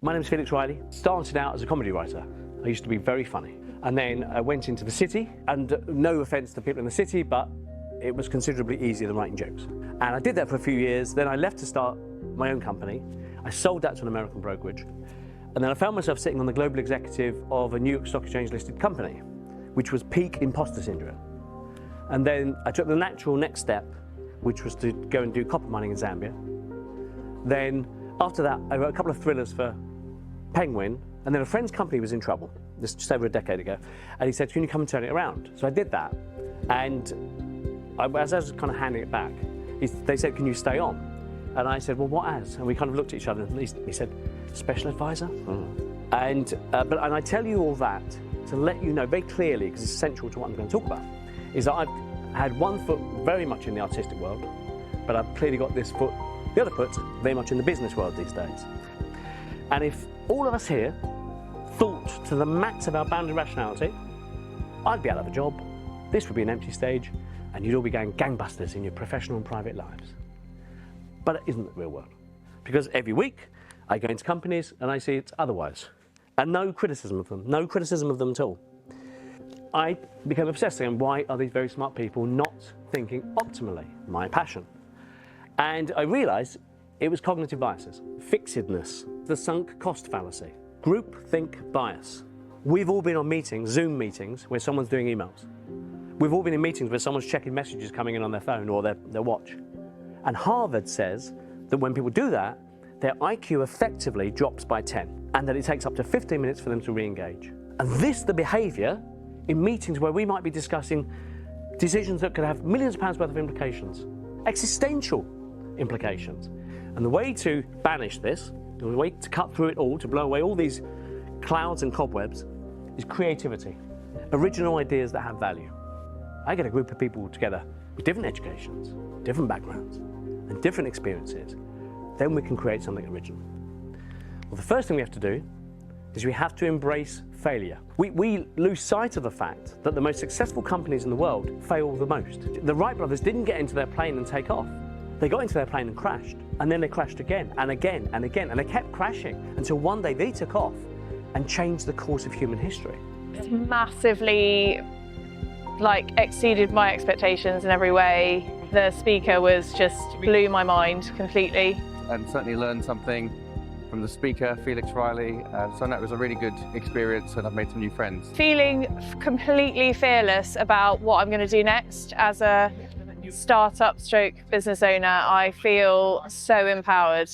My name's Felix Riley. Started out as a comedy writer. I used to be very funny. And then I went into the city, and no offence to people in the city, but it was considerably easier than writing jokes. And I did that for a few years. Then I left to start my own company. I sold that to an American brokerage. And then I found myself sitting on the global executive of a New York Stock Exchange listed company, which was peak imposter syndrome. And then I took the natural next step, which was to go and do copper mining in Zambia. Then after that, I wrote a couple of thrillers for Penguin, and then a friend's company was in trouble, this just over a decade ago, and he said, can you come and turn it around? So I did that, and as I was kind of handing it back, they said, can you stay on? And I said, well, what as? And we kind of looked at each other, and he said, special advisor? And I tell you all that to let you know very clearly, because it's essential to what I'm going to talk about, is that I've had one foot very much in the artistic world, but I've clearly got this foot, the other foot, very much in the business world these days. And if all of us here thought to the max of our bounded rationality, I'd be out of a job, this would be an empty stage, and you'd all be going gangbusters in your professional and private lives. But it isn't the real world. Because every week, I go into companies and I see it's otherwise. And no criticism of them at all. I became obsessed saying, why are these very smart people not thinking optimally? My passion. And I realized it was cognitive biases, fixedness, the sunk cost fallacy, groupthink bias. We've all been on meetings, Zoom meetings, where someone's doing emails. We've all been in meetings where someone's checking messages coming in on their phone or their watch. And Harvard says that when people do that, their IQ effectively drops by 10, and that it takes up to 15 minutes for them to re-engage. And this, the behavior in meetings where we might be discussing decisions that could have millions of pounds worth of implications, existential implications. And the way to banish this, the way to cut through it all, to blow away all these clouds and cobwebs, is creativity. Original ideas that have value. I get a group of people together with different educations, different backgrounds, and different experiences. Then we can create something original. Well, the first thing we have to do is we have to embrace failure. We lose sight of the fact that the most successful companies in the world fail the most. The Wright brothers didn't get into their plane and take off. They got into their plane and crashed, and then they crashed again and again and again, and they kept crashing until one day they took off and changed the course of human history. It's massively exceeded my expectations in every way. The speaker blew my mind completely. And certainly learned something from the speaker, Felix Riley. So that was a really good experience, and I've made some new friends. Feeling completely fearless about what I'm going to do next as a startup stroke business owner, I feel so empowered.